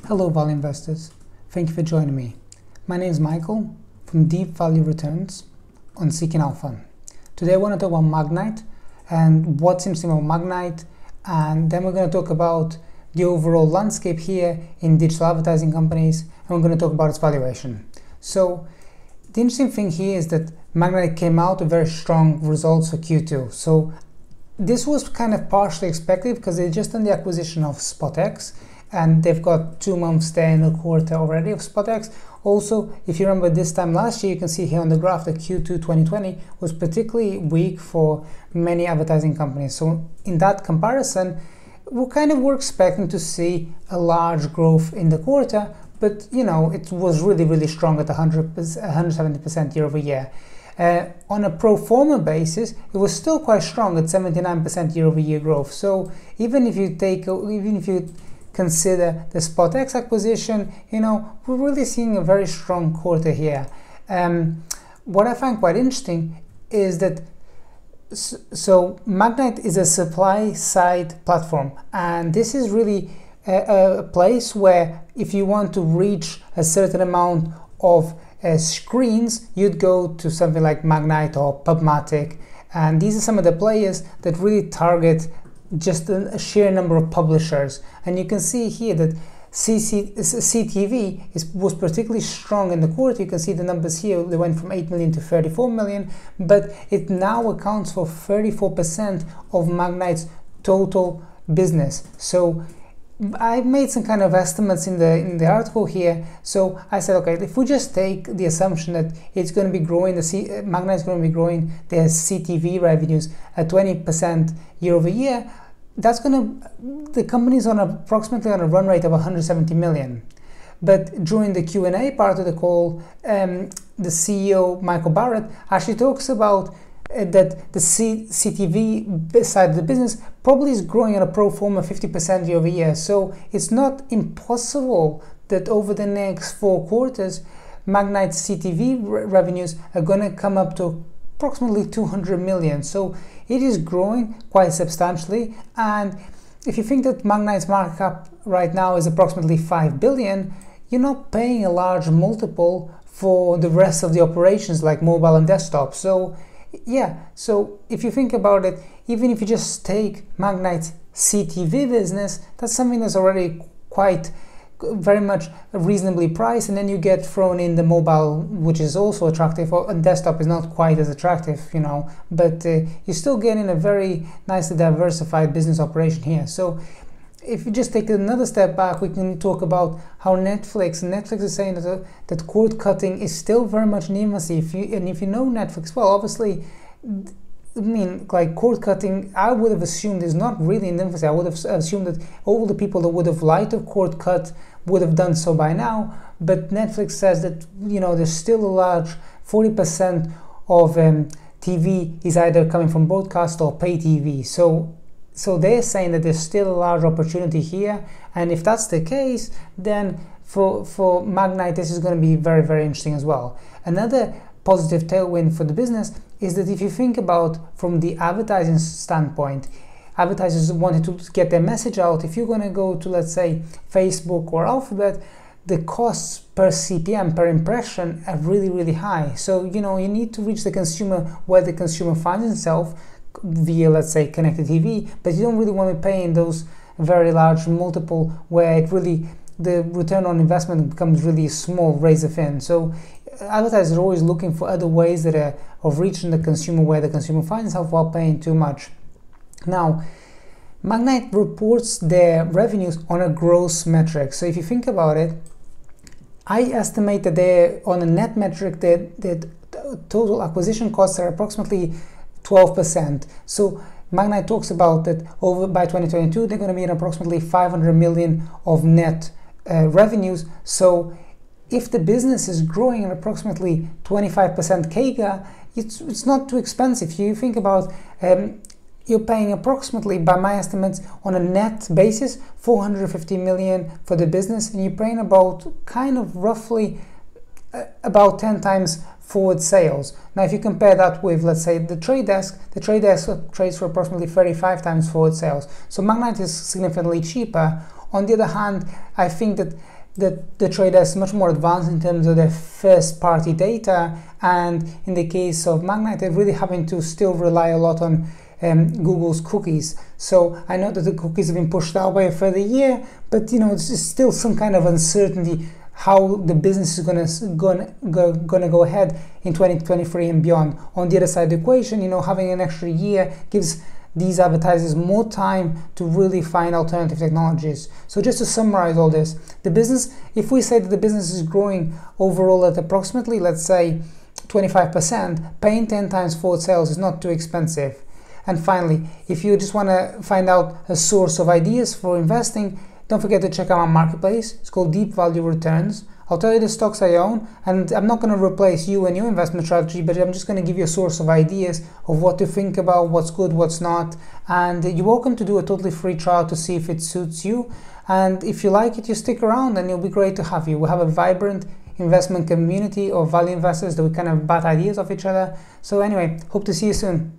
Hello value investors, thank you for joining me. My name is Michael from Deep Value Returns on Seeking Alpha. Today I want to talk about Magnite and what's interesting about Magnite, and then we're going to talk about the overall landscape here in digital advertising companies, and we're going to talk about its valuation. So the interesting thing here is that Magnite came out with very strong results for Q2. So this was kind of partially expected because they just done the acquisition of SpotX, and they've got 2 months there in the quarter already of SpotX. Also, if you remember this time last year, you can see here on the graph that Q2 2020 was particularly weak for many advertising companies. So in that comparison, we were expecting to see a large growth in the quarter, but it was really strong at 170% year over year. On a pro forma basis, it was still quite strong at 79% year over year growth. So even if you consider the SpotX acquisition, we're really seeing a very strong quarter here. What I find quite interesting is that so Magnite is a supply side platform, and this is really a place where if you want to reach a certain amount of screens, you'd go to something like Magnite or PubMatic, and these are some of the players that really target just a sheer number of publishers. And you can see here that CTV was particularly strong in the quarter. You can see the numbers here, they went from 8 million to 34 million, but it now accounts for 34% of Magnite's total business. So I made some kind of estimates in the article here. So I said, okay, if we just take the assumption that it's going to be growing, Magnite is going to be growing their CTV revenues at 20% year over year, the company's approximately on a run rate of 170 million. But during the Q&A part of the call, the CEO, Michael Barrett, actually talks about that the CTV side of the business probably is growing at a pro forma 50% year over year. So it's not impossible that over the next 4 quarters, Magnite's CTV revenues are going to come up to approximately 200 million. So it is growing quite substantially. And if you think that Magnite's market cap right now is approximately 5 billion, you're not paying a large multiple for the rest of the operations like mobile and desktop. So yeah, so if you think about it, even if you just take Magnite's CTV business, that's something that's already quite very much reasonably priced, and then you get thrown in the mobile, which is also attractive, and desktop is not quite as attractive, but you're still getting a very nicely diversified business operation here. So if you just take another step back, we can talk about how Netflix is saying that cord cutting is still very much in infancy. If you know Netflix well, obviously, I mean, like cord cutting, I would have assumed is not really in infancy. I would have assumed that all the people that would have liked a cord cut would have done so by now. But Netflix says that there's still a large 40% of TV is either coming from broadcast or pay TV. So they're saying that there's still a large opportunity here, and if that's the case, then for Magnite this is going to be very interesting as well. Another positive tailwind for the business is that if you think about from the advertising standpoint, advertisers wanted to get their message out. If you're going to go to, let's say, Facebook or Alphabet, the costs per CPM, per impression, are really high. So you need to reach the consumer where the consumer finds himself via, let's say, connected TV, but you don't really want to be paying those very large multiple where the return on investment becomes really small, razor thin. So advertisers are always looking for other ways of reaching the consumer where the consumer finds himself without paying too much. Now, Magnite reports their revenues on a gross metric. So if you think about it, I estimate that they're on a net metric that total acquisition costs are approximately 12%. So Magnite talks about that by 2022 they're going to be at approximately 500 million of net revenues. So if the business is growing at approximately 25% CAGR, it's not too expensive. You think about you're paying approximately, by my estimates, on a net basis 450 million for the business, and you're paying about roughly about 10 times forward sales. Now if you compare that with, let's say, the trade desk trades for approximately 35 times forward sales. So Magnite is significantly cheaper. On the other hand, I think that the trader is much more advanced in terms of their first party data, and in the case of Magnite, they're really having to still rely a lot on Google's cookies. So I know that the cookies have been pushed out by a further year, but it's still some kind of uncertainty how the business is gonna go ahead in 2023 and beyond. On the other side of the equation, having an extra year gives these advertisers more time to really find alternative technologies. So just to summarize all this, the business, if we say that the business is growing overall at approximately, let's say 25%, paying 10 times forward sales is not too expensive. And finally, if you just want to find out a source of ideas for investing, don't forget to check out my marketplace. It's called Deep Value Returns. I'll tell you the stocks I own, and I'm not going to replace you and your investment strategy, but I'm just going to give you a source of ideas of what to think about, what's good, what's not. And you're welcome to do a totally free trial to see if it suits you. And if you like it, you stick around and it'll be great to have you. We have a vibrant investment community of value investors that we kind of bat ideas off each other. So anyway, hope to see you soon.